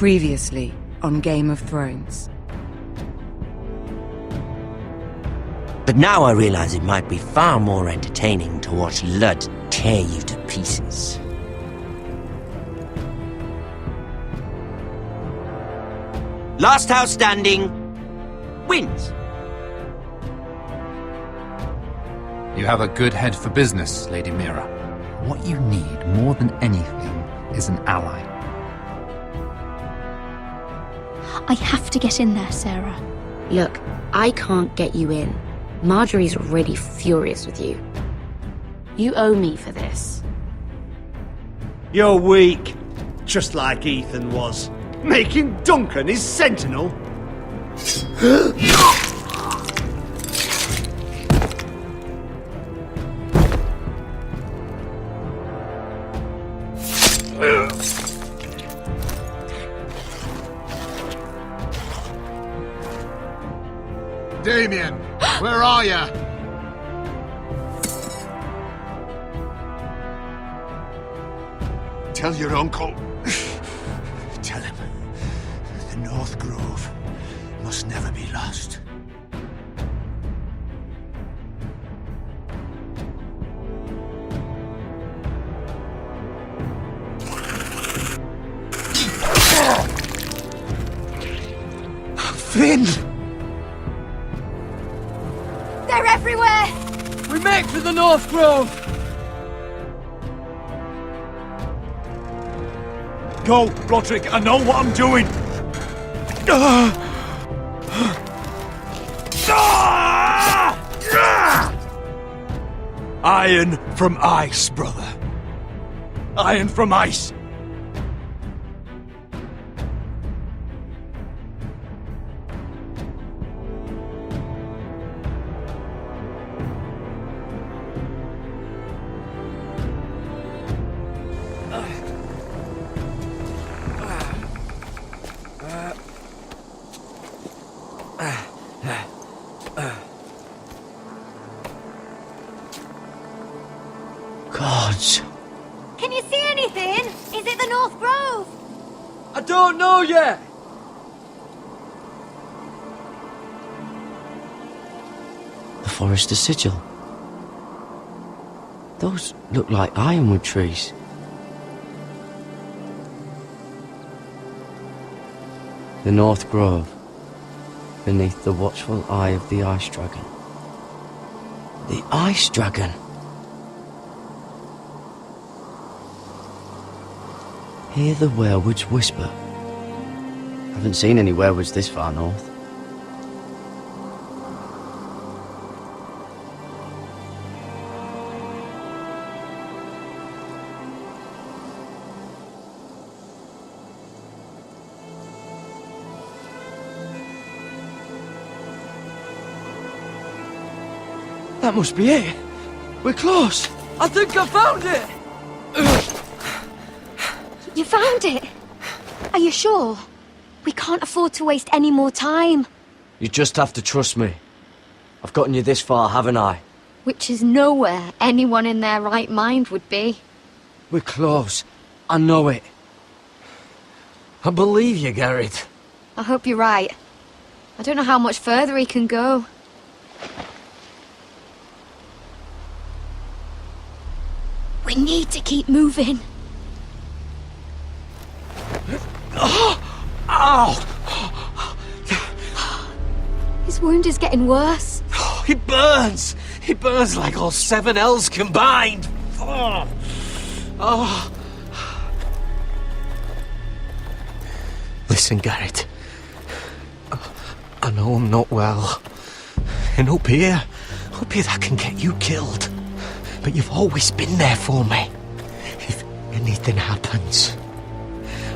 Previously on Game of Thrones. But now I realize it might be far more entertaining to watch Lud tear you to pieces. Last house standing wins. You have a good head for business, Lady Mira. What you need more than anything is an ally. I have to get in there, Sarah. Look, I can't get you in. Marjorie's already furious with you. You owe me for this. You're weak, just like Ethan was, making Duncan his sentinel. Damien, where are ya? Tell your uncle. Tell him the North Grove must never be lost. Finn! They're everywhere! We make for the North Grove! Go, Roderick, I know what I'm doing! Iron from ice, brother. Iron from ice. Gods. Can you see anything? Is it the North Grove? I don't know yet! The Forester Sigil. Those look like ironwood trees. The North Grove, beneath the watchful eye of the Ice Dragon. The Ice Dragon! Hear the werewoods whisper. Haven't seen any werewoods this far north. That must be it. We're close. I think I found it. You found it? Are you sure? We can't afford to waste any more time. You just have to trust me. I've gotten you this far, haven't I? Which is nowhere anyone in their right mind would be. We're close. I know it. I believe you, Garrett. I hope you're right. I don't know how much further he can go. We need to keep moving. Ow! His wound is getting worse. He burns! He burns like all 7 L's combined! Oh. Listen, Garrett. I know I'm not well. And up here that can get you killed. But you've always been there for me. If anything happens,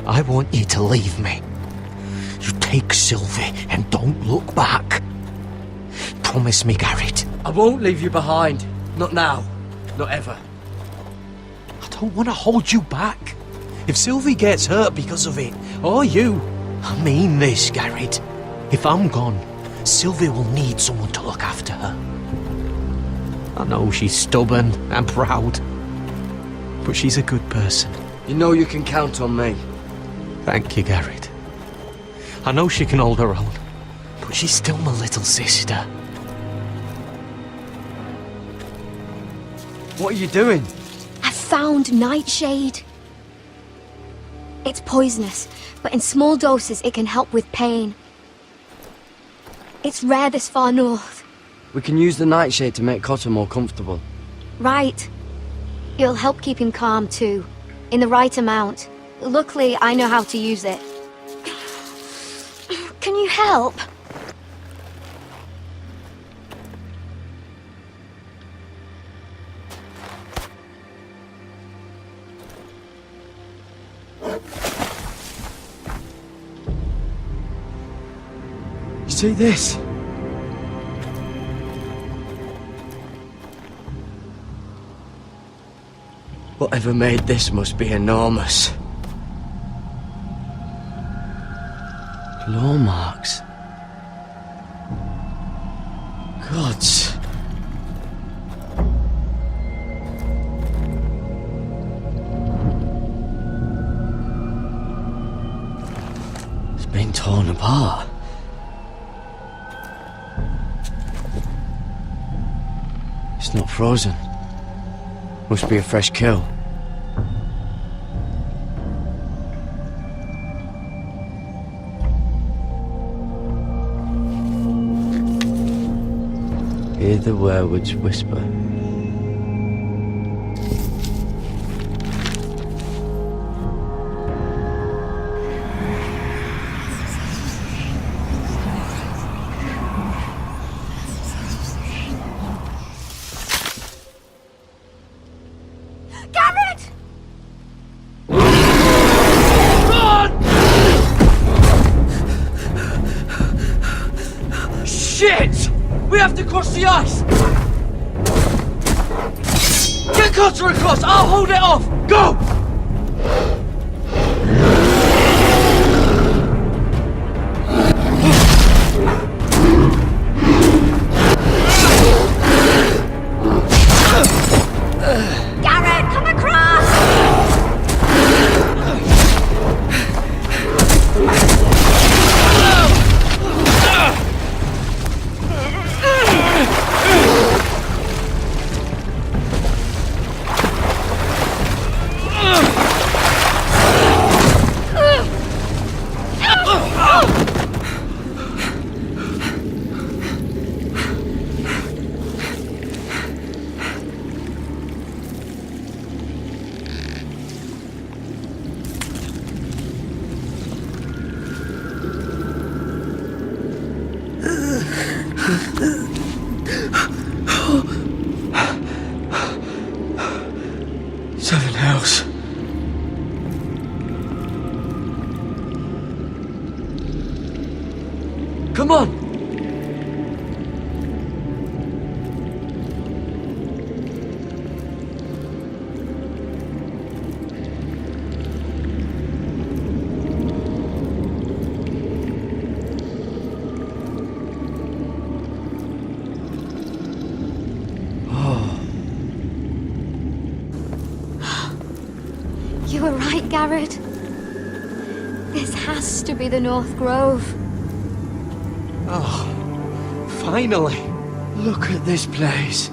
I want you to leave me. You take Sylvie and don't look back. Promise me, Garrett. I won't leave you behind. Not now. Not ever. I don't want to hold you back. If Sylvie gets hurt because of it, or you, I mean this, Garrett. If I'm gone, Sylvie will need someone to look after her. I know she's stubborn and proud, but she's a good person. You know you can count on me. Thank you, Garrett. I know she can hold her own, but she's still my little sister. What are you doing? I found Nightshade. It's poisonous, but in small doses it can help with pain. It's rare this far north. We can use the nightshade to make Cotter more comfortable. Right. It'll help keep him calm too, in the right amount. Luckily, I know how to use it. Can you help? You see this? Whatever made this must be enormous. Claw marks. Gods. It's been torn apart. It's not frozen. Must be a fresh kill. Hear the werewolves whisper. Garrett! Shit! We have to cross the ice! Get Cotter across! I'll hold it off! Go! Garrett, come across! Seven hells. Come on! You were right, Garrett. This has to be the North Grove. Oh, finally. Look at this place.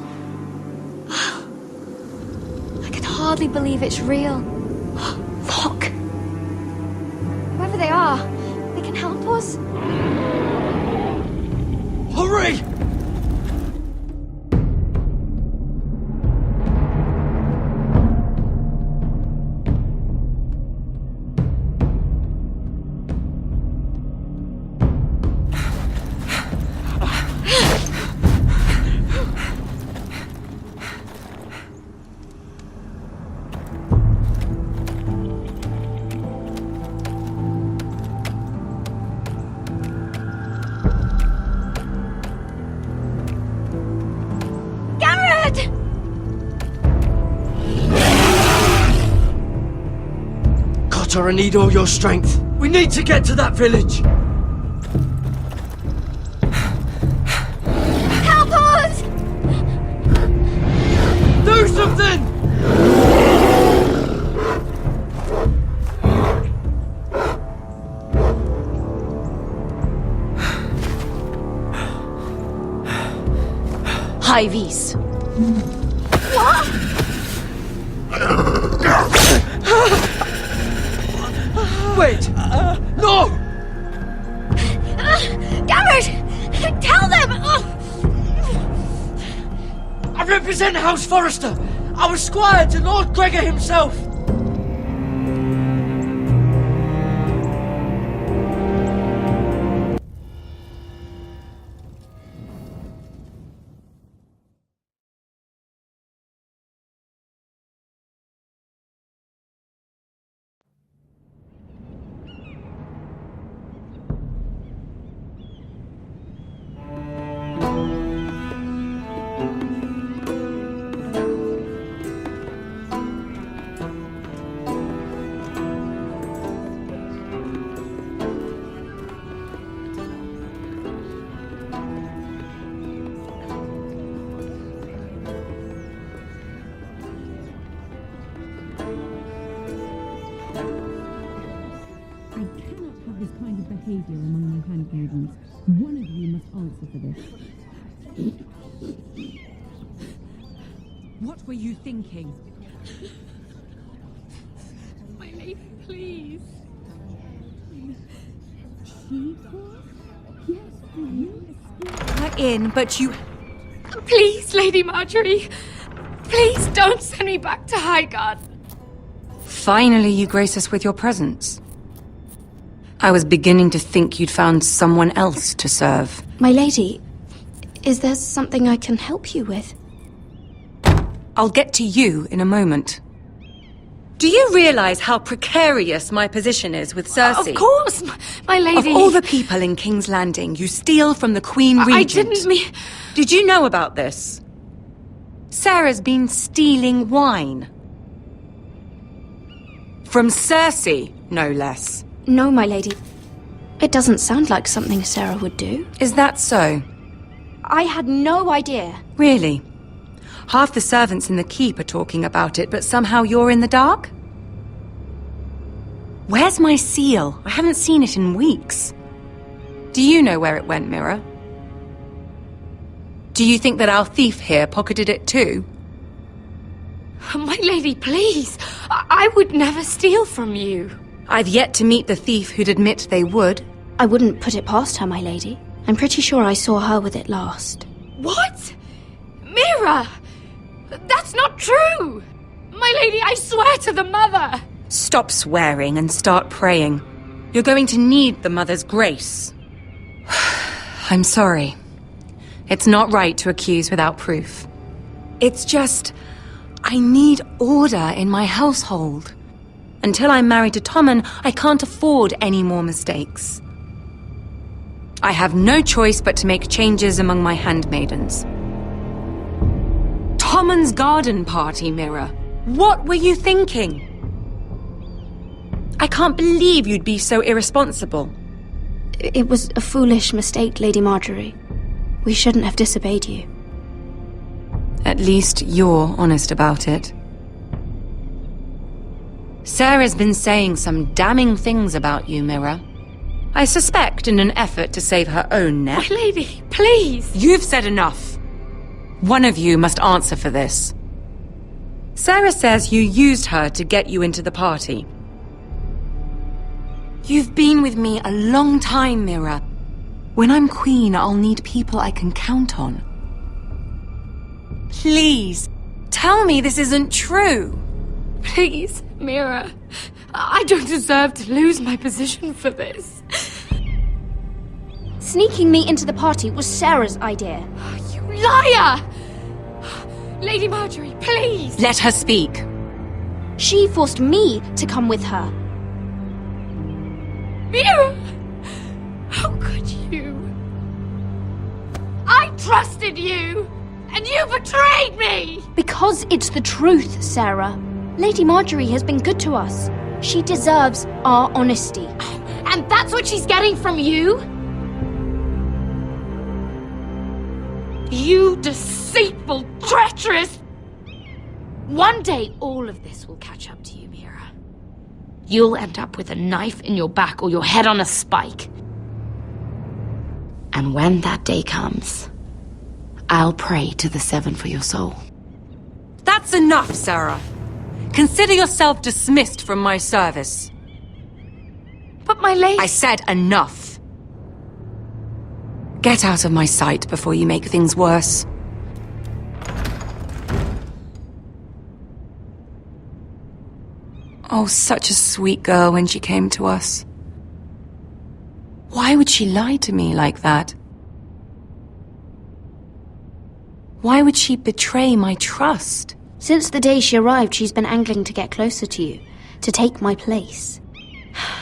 I can hardly believe it's real. Look! Whoever they are, they can help us. Hurry! Garrett! Cotter, I need all your strength. We need to get to that village! Help us! Do something! IVs. Wait! No! Garrett! Tell them! I represent House Forrester. I was squire to Lord Gregor himself. Behavior among my handmaidens. One of you must answer for this. What were you thinking? My lady, please. She caused? Yes, for you. We're in, but you... Please, Lady Marjorie. Please don't send me back to Highgarden. Finally, you grace us with your presence. I was beginning to think you'd found someone else to serve. My lady, is there something I can help you with? I'll get to you in a moment. Do you realize how precarious my position is with Cersei? Of course, my lady. Of all the people in King's Landing, you steal from the Queen Regent. I didn't mean... Did you know about this? Sarah's been stealing wine. From Cersei, no less. No, my lady. It doesn't sound like something Sarah would do. Is that so? I had no idea. Really? Half the servants in the keep are talking about it, but somehow you're in the dark? Where's my seal? I haven't seen it in weeks. Do you know where it went, Mira? Do you think that our thief here pocketed it too? My lady, please. I would never steal from you. I've yet to meet the thief who'd admit they would. I wouldn't put it past her, my lady. I'm pretty sure I saw her with it last. What? Mira! That's not true! My lady, I swear to the mother! Stop swearing and start praying. You're going to need the mother's grace. I'm sorry. It's not right to accuse without proof. It's just... I need order in my household. Until I'm married to Tommen, I can't afford any more mistakes. I have no choice but to make changes among my handmaidens. Tommen's garden party, Mira. What were you thinking? I can't believe you'd be so irresponsible. It was a foolish mistake, Lady Marjorie. We shouldn't have disobeyed you. At least you're honest about it. Sarah's been saying some damning things about you, Mira. I suspect in an effort to save her own neck. My lady, please! You've said enough. One of you must answer for this. Sarah says you used her to get you into the party. You've been with me a long time, Mira. When I'm queen, I'll need people I can count on. Please, tell me this isn't true. Please, Mira. I don't deserve to lose my position for this. Sneaking me into the party was Sarah's idea. You liar! Lady Marjorie, please! Let her speak. She forced me to come with her. Mira! How could you? I trusted you! And you betrayed me! Because it's the truth, Sarah. Lady Marjorie has been good to us. She deserves our honesty. And that's what she's getting from you? You deceitful, treacherous... One day, all of this will catch up to you, Mira. You'll end up with a knife in your back or your head on a spike. And when that day comes, I'll pray to the Seven for your soul. That's enough, Sarah. Consider yourself dismissed from my service. But my lady... I said enough. Get out of my sight before you make things worse. Oh, such a sweet girl when she came to us. Why would she lie to me like that? Why would she betray my trust? Since the day she arrived, she's been angling to get closer to you, to take my place.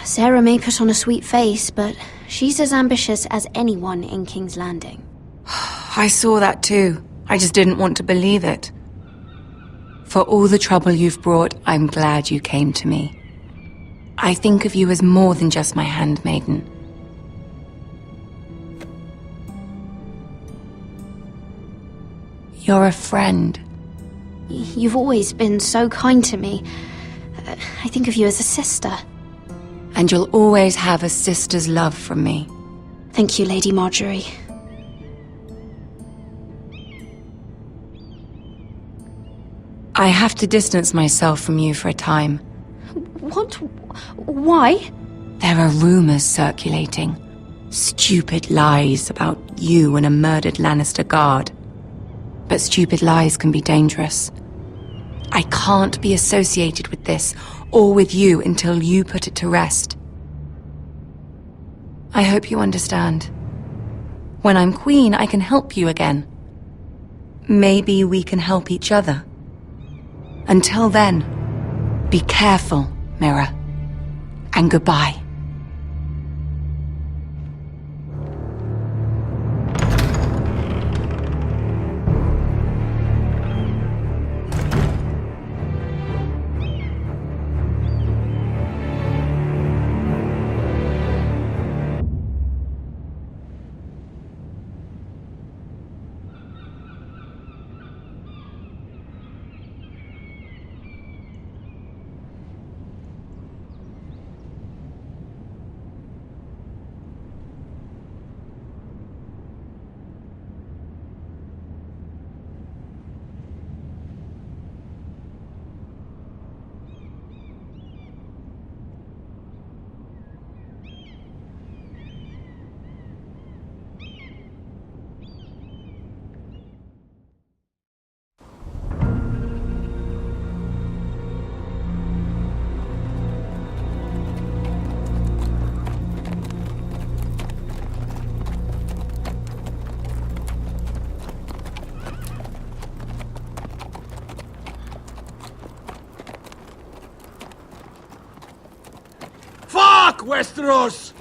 Sarah may put on a sweet face, but she's as ambitious as anyone in King's Landing. I saw that too. I just didn't want to believe it. For all the trouble you've brought, I'm glad you came to me. I think of you as more than just my handmaiden. You're a friend. You've always been so kind to me. I think of you as a sister. And you'll always have a sister's love from me. Thank you, Lady Marjorie. I have to distance myself from you for a time. What? Why? There are rumors circulating. Stupid lies about you and a murdered Lannister guard. But stupid lies can be dangerous. I can't be associated with this, or with you, until you put it to rest. I hope you understand. When I'm queen, I can help you again. Maybe we can help each other. Until then, be careful, Mira. And goodbye. Westeros!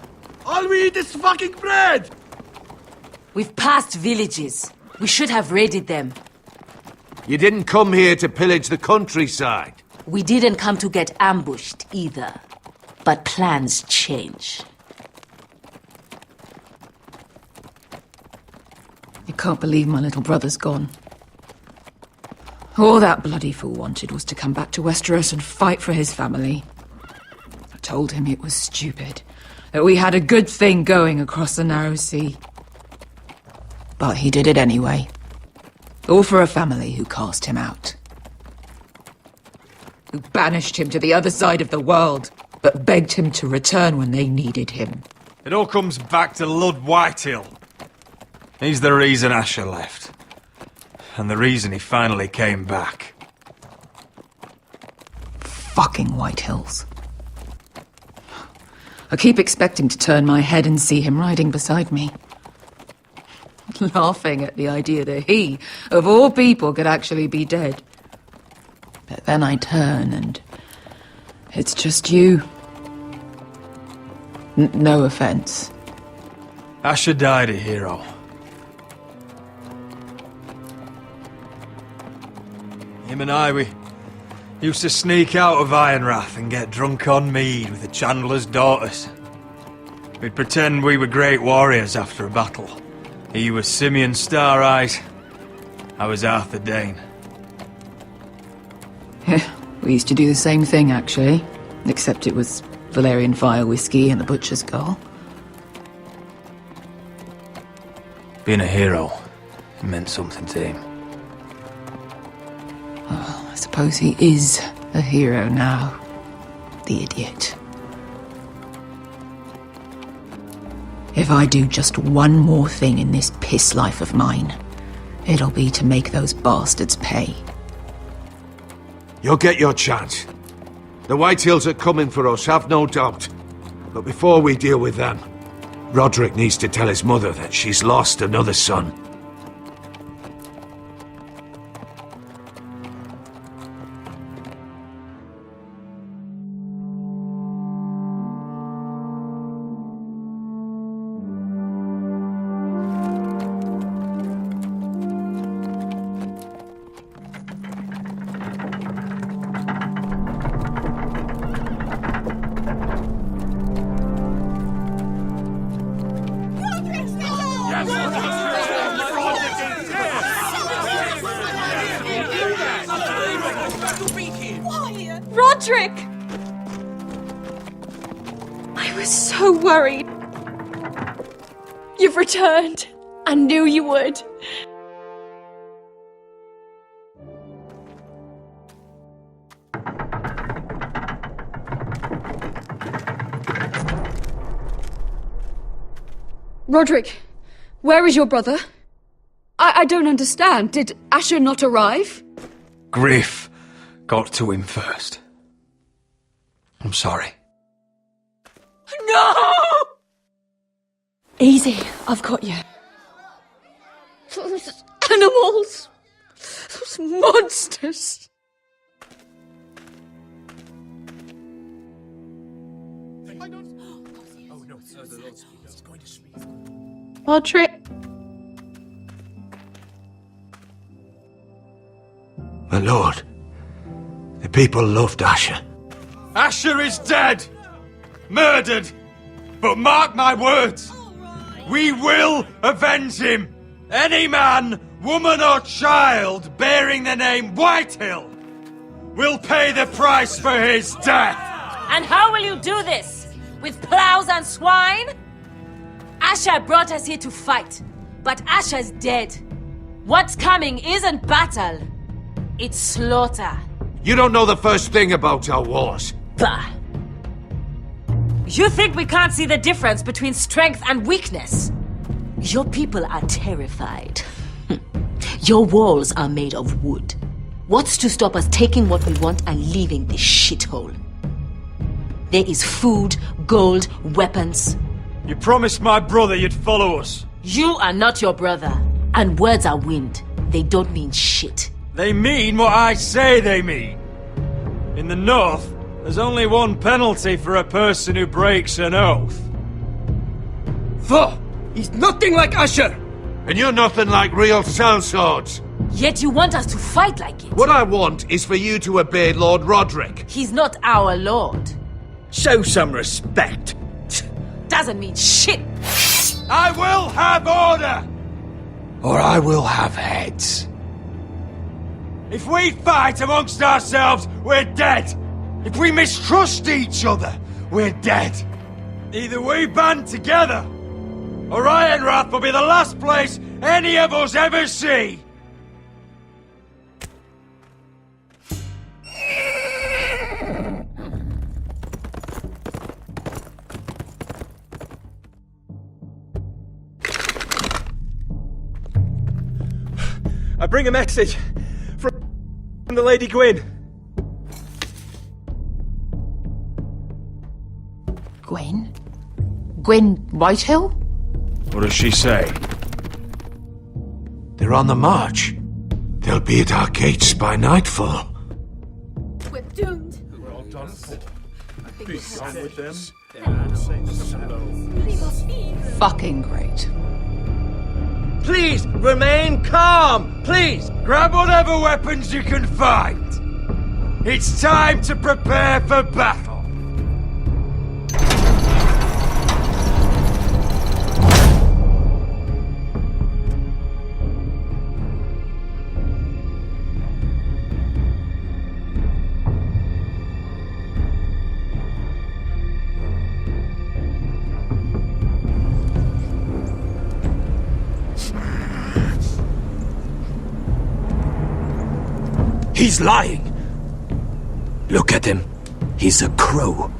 All we eat is fucking bread! We've passed villages. We should have raided them. You didn't come here to pillage the countryside. We didn't come to get ambushed either. But plans change. I can't believe my little brother's gone. All that bloody fool wanted was to come back to Westeros and fight for his family. I told him it was stupid, that we had a good thing going across the narrow sea. But he did it anyway. All for a family who cast him out. Who banished him to the other side of the world, but begged him to return when they needed him. It all comes back to Lord Whitehill. He's the reason Asher left. And the reason he finally came back. Fucking Whitehills. I keep expecting to turn my head and see him riding beside me. Laughing at the idea that he, of all people, could actually be dead. But then I turn and it's just you. No offense. Asher died a hero. Him and I, we used to sneak out of Ironrath and get drunk on mead with the Chandler's daughters. We'd pretend we were great warriors after a battle. He was Simeon Stareyes. I was Arthur Dane. Yeah, we used to do the same thing, actually. Except it was Valerian fire whiskey and the butcher's skull. Being a hero It meant something to him. Oh, I suppose he is a hero now. The idiot. If I do just one more thing in this piss life of mine, it'll be to make those bastards pay. You'll get your chance. The Whitehills are coming for us, have no doubt. But before we deal with them, Roderick needs to tell his mother that she's lost another son. Roderick! I was so worried. You've returned. I knew you would. Roderick, where is your brother? I don't understand. Did Asher not arrive? Griff got to him first. I'm sorry. No! Easy, I've got you. Those animals. Those monsters. Roderick. My lord, the people loved Asher. Asher is dead! Murdered! But mark my words! We will avenge him! Any man, woman or child bearing the name Whitehill will pay the price for his death! And how will you do this? With plows and swine? Asher brought us here to fight, but Asher's dead. What's coming isn't battle, it's slaughter. You don't know the first thing about our wars. Bah! You think we can't see the difference between strength and weakness? Your people are terrified. Your walls are made of wood. What's to stop us taking what we want and leaving this shithole? There is food, gold, weapons. You promised my brother you'd follow us. You are not your brother. And words are wind. They don't mean shit. They mean what I say they mean. In the north, there's only one penalty for a person who breaks an oath. He's nothing like Asher! And you're nothing like real sellswords. Yet you want us to fight like it. What I want is for you to obey Lord Roderick. He's not our lord. Show some respect. Doesn't mean shit. I will have order! Or I will have heads. If we fight amongst ourselves, we're dead. If we mistrust each other, we're dead. Either we band together, or Ironrath will be the last place any of us ever see. I bring a message from the Lady Gwyn. Gwen? Gwen Whitehill? What does she say? They're on the march. They'll be at our gates by nightfall. We're doomed. We're all done for. Be done with them. Fucking great. Please, remain calm! Please! Grab whatever weapons you can find. It's time to prepare for battle. He's lying! Look at him. He's a crow.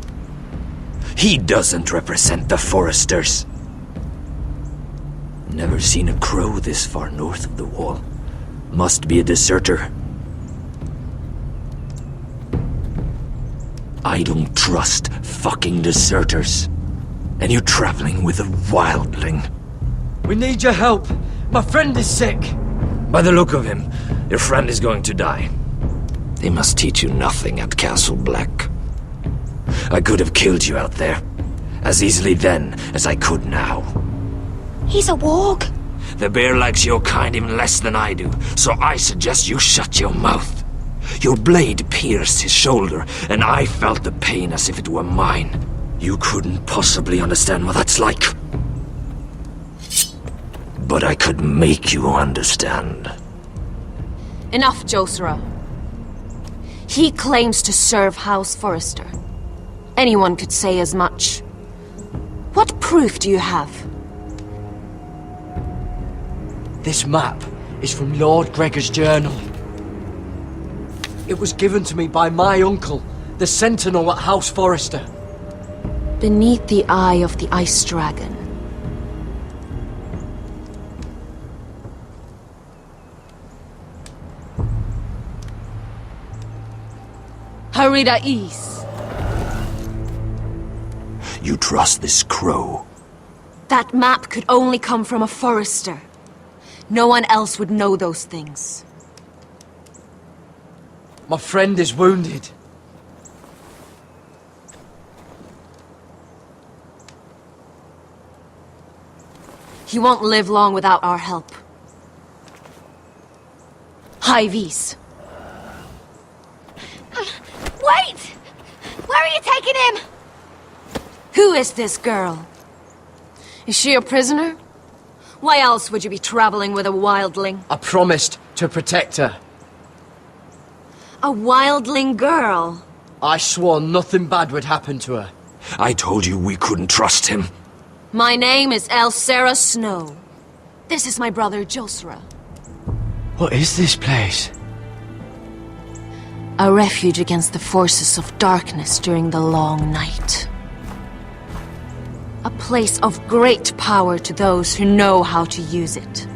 He doesn't represent the Foresters. Never seen a crow this far north of the wall. Must be a deserter. I don't trust fucking deserters. And you're traveling with a wildling. We need your help. My friend is sick. By the look of him, your friend is going to die. They must teach you nothing at Castle Black. I could have killed you out there, as easily then as I could now. He's a warg. The bear likes your kind even less than I do, so I suggest you shut your mouth. Your blade pierced his shoulder, and I felt the pain as if it were mine. You couldn't possibly understand what that's like. But I could make you understand. Enough, Josera. He claims to serve House Forrester. Anyone could say as much. What proof do you have? This map is from Lord Gregor's journal. It was given to me by my uncle, the Sentinel at House Forrester. Beneath the eye of the Ice Dragon. Harida East. You trust this crow? That map could only come from a Forester. No one else would know those things. My friend is wounded. He won't live long without our help. Hyvis. Wait! Where are you taking him? Who is this girl? Is she a prisoner? Why else would you be traveling with a wildling? I promised to protect her. A wildling girl? I swore nothing bad would happen to her. I told you we couldn't trust him. My name is Elsera Snow. This is my brother Josera. What is this place? A refuge against the forces of darkness during the long night. A place of great power to those who know how to use it.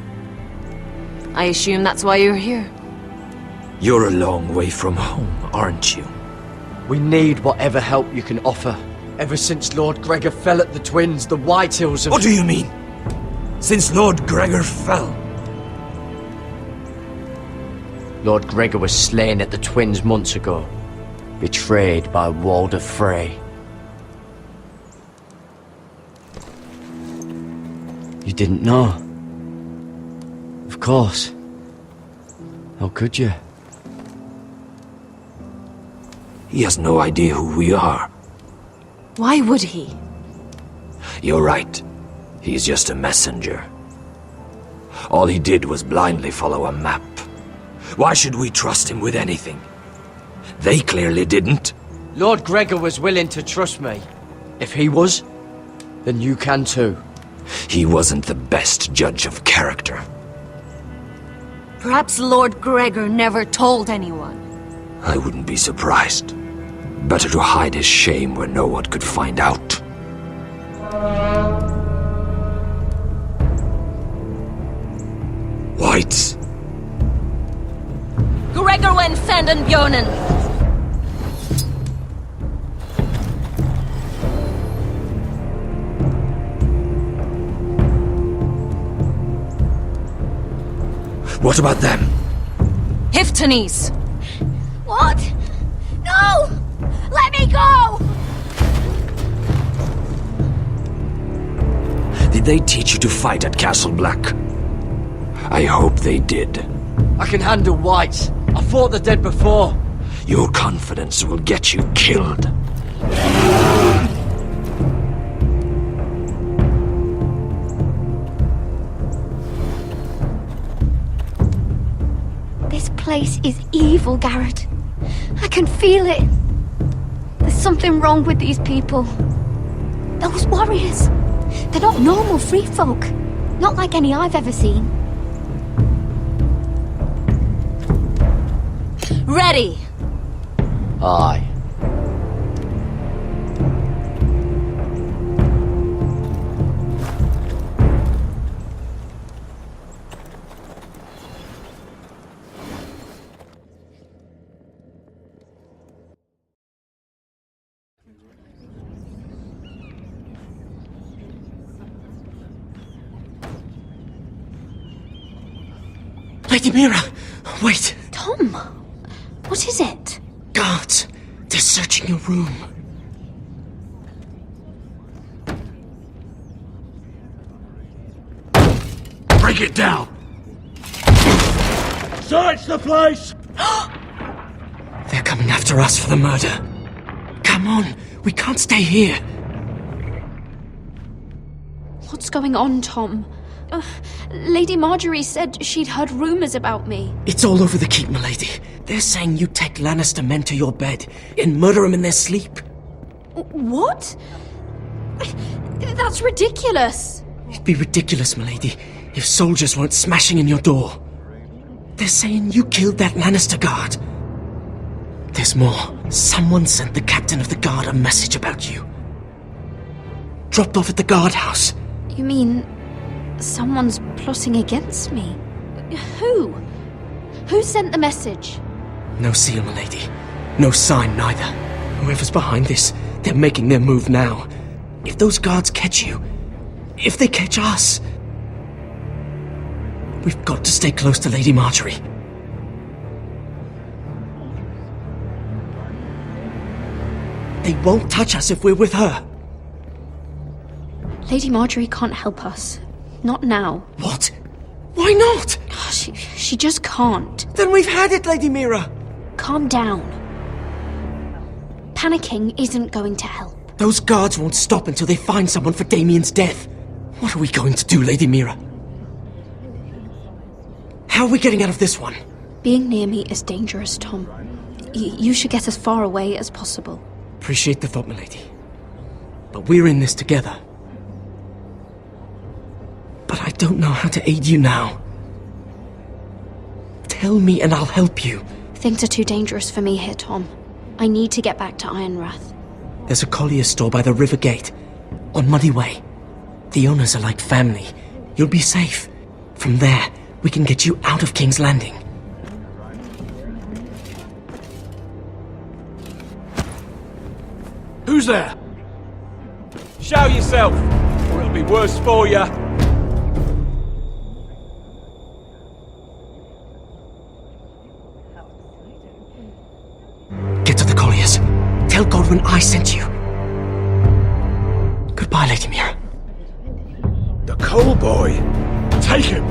I assume that's why you're here. You're a long way from home, aren't you? We need whatever help you can offer. Ever since Lord Gregor fell at the Twins, the Whitehills have... What do you mean? Since Lord Gregor fell? Lord Gregor was slain at the Twins months ago, betrayed by Walder Frey. You didn't know? Of course. How could you? He has no idea who we are. Why would he? You're right. He's just a messenger. All he did was blindly follow a map. Why should we trust him with anything? They clearly didn't. Lord Gregor was willing to trust me. If he was, then you can too. He wasn't the best judge of character. Perhaps Lord Gregor never told anyone. I wouldn't be surprised. Better to hide his shame where no one could find out. Whites. Gregor went Sanden Björnen. What about them? Hiftanes. What? No! Let me go! Did they teach you to fight at Castle Black? I hope they did. I can handle whites. I fought the dead before. Your confidence will get you killed. This place is evil, Garrett. I can feel it. There's something wrong with these people. Those warriors. They're not normal free folk. Not like any I've ever seen. Ready! Aye. Lady Mira, wait. Tom, what is it? Guards, they're searching your room. Break it down! Search the place! They're coming after us for the murder. Come on, we can't stay here. What's going on, Tom? Lady Marjorie said she'd heard rumors about me. It's all over the keep, milady. They're saying you take Lannister men to your bed and murder them in their sleep. What? That's ridiculous. It'd be ridiculous, milady, if soldiers weren't smashing in your door. They're saying you killed that Lannister guard. There's more. Someone sent the captain of the guard a message about you. Dropped off at the guardhouse. You mean someone's plotting against me? Who? Who sent the message? No seal, milady. No sign, neither. Whoever's behind this, they're making their move now. If those guards catch you, if they catch us, we've got to stay close to Lady Marjorie. They won't touch us if we're with her. Lady Marjorie can't help us. Not now. What? Why not? She just can't. Then we've had it, Lady Mira. Calm down. Panicking isn't going to help. Those guards won't stop until they find someone for Damien's death. What are we going to do, Lady Mira? How are we getting out of this one? Being near me is dangerous, Tom. You should get as far away as possible. Appreciate the thought, milady. But we're in this together. But I don't know how to aid you now. Tell me and I'll help you. Things are too dangerous for me here, Tom. I need to get back to Ironrath. There's a collier's store by the river gate, on Muddy Way. The owners are like family. You'll be safe. From there, we can get you out of King's Landing. Who's there? Show yourself, or it'll be worse for you. Get to the colliers. Tell Godwin I sent you. Goodbye, Lady Mira. The coal boy. Take him.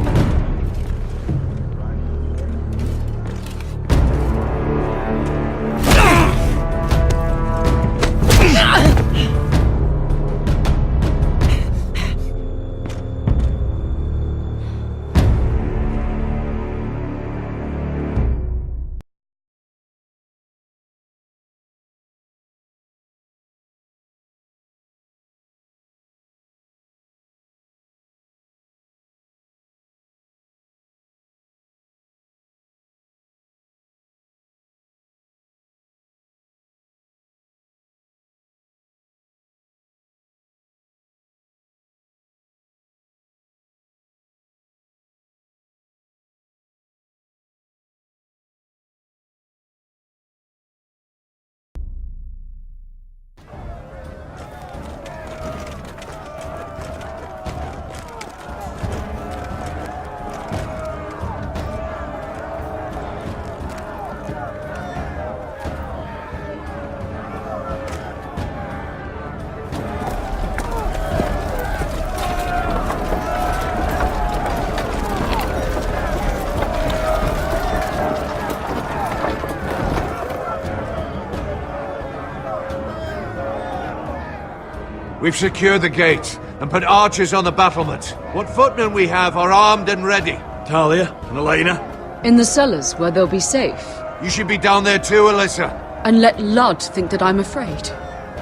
We've secured the gate and put archers on the battlement. What footmen we have are armed and ready. Talia and Elena? In the cellars, where they'll be safe. You should be down there too, Alyssa. And let Ludd think that I'm afraid.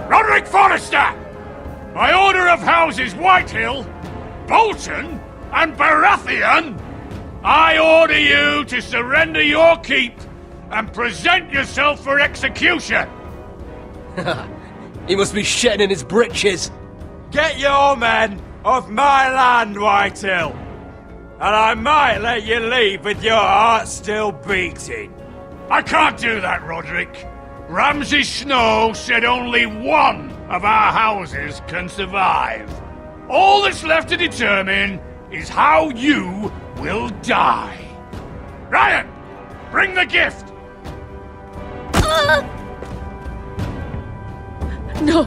Roderick Forrester! By order of Houses Whitehill, Bolton, and Baratheon, I order you to surrender your keep and present yourself for execution! He must be shitting in his britches. Get your men off my land, Whitehill! And I might let you leave with your heart still beating. I can't do that, Roderick. Ramsay Snow said only one of our houses can survive. All that's left to determine is how you will die. Ryan, bring the gift! No.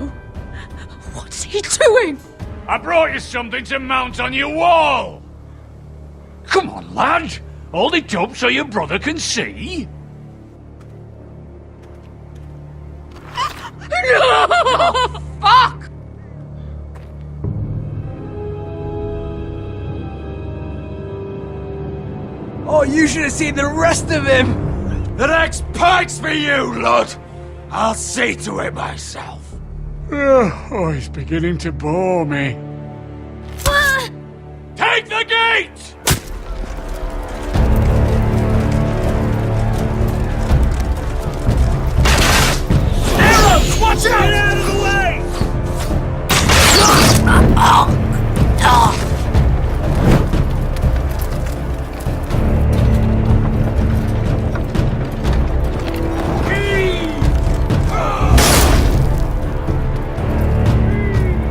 What's he doing? I brought you something to mount on your wall. Come on, lad. Hold it up so your brother can see. No! Fuck! Oh, you should have seen the rest of him! The next pike's for you, lad! I'll see to it myself. Oh, he's beginning to bore me. Take the gate! Arrows! Watch out! Get out of the way!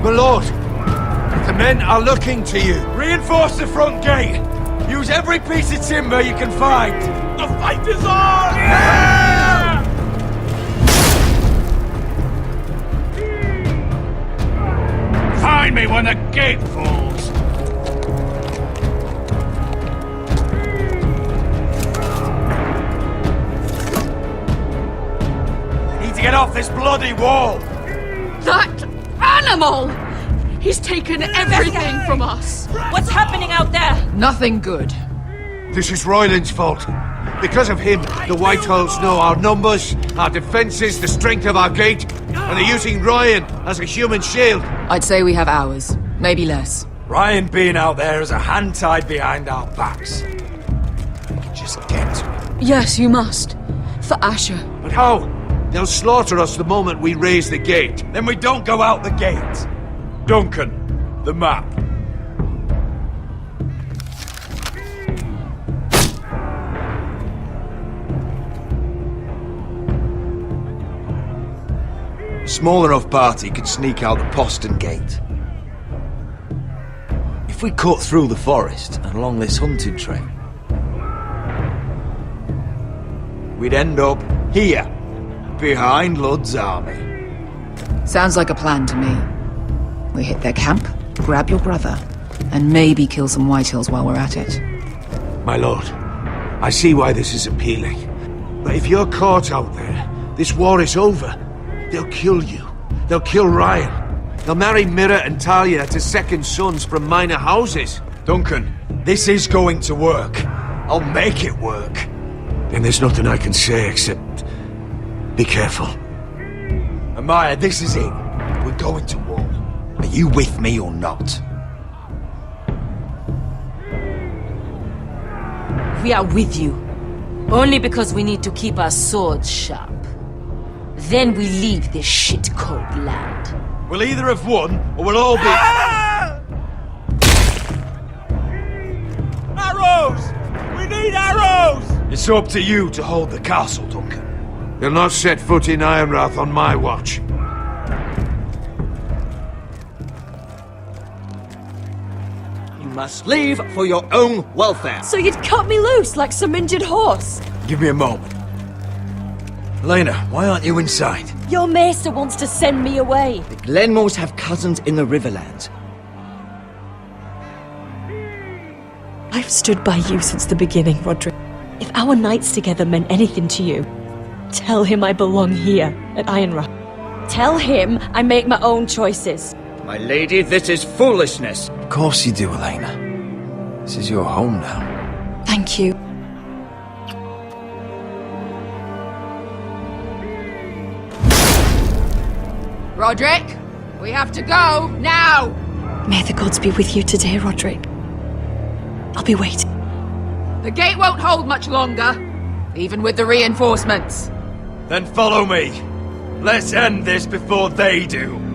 My lord, the men are looking to you. Reinforce the front gate! Use every piece of timber you can find! The fight is on! Yeah! Find me when the gate falls! Need to get off this bloody wall! That animal! He's taken everything from us. What's happening out there? Nothing good. This is Royland's fault. Because of him, the Whitehills know our numbers, our defences, the strength of our gate, and they're using Ryan as a human shield. I'd say we have hours, maybe less. Ryan being out there as a hand tied behind our backs. We can just get to him. Yes, you must. For Asher. But how? They'll slaughter us the moment we raise the gate. Then we don't go out the gate. Duncan, the map. A small enough party could sneak out the postern gate. If we cut through the forest and along this hunting trail, we'd end up here, behind Lud's army. Sounds like a plan to me. We hit their camp, grab your brother, and maybe kill some Whitehills while we're at it. My lord, I see why this is appealing. But if you're caught out there, this war is over. They'll kill you. They'll kill Ryan. They'll marry Mira and Talia to second sons from minor houses. Duncan, this is going to work. I'll make it work. Then there's nothing I can say except... be careful. Amaya, this is it. We're going to war. Are you with me or not? We are with you. Only because we need to keep our swords sharp. Then we leave this shit-cold land. We'll either have won, or we'll all be... Arrows! We need arrows! It's up to you to hold the castle, Duncan. They'll not set foot in Ironrath on my watch. You must leave for your own welfare. So you'd cut me loose like some injured horse? Give me a moment. Elena, why aren't you inside? Your maester wants to send me away. The Glenmores have cousins in the Riverlands. I've stood by you since the beginning, Roderick. If our nights together meant anything to you, tell him I belong here at Ironrath. Tell him I make my own choices. My lady, this is foolishness. Of course you do, Elena. This is your home now. Thank you. Roderick, we have to go, now! May the gods be with you today, Roderick. I'll be waiting. The gate won't hold much longer. even with the reinforcements. Then follow me. Let's end this before they do.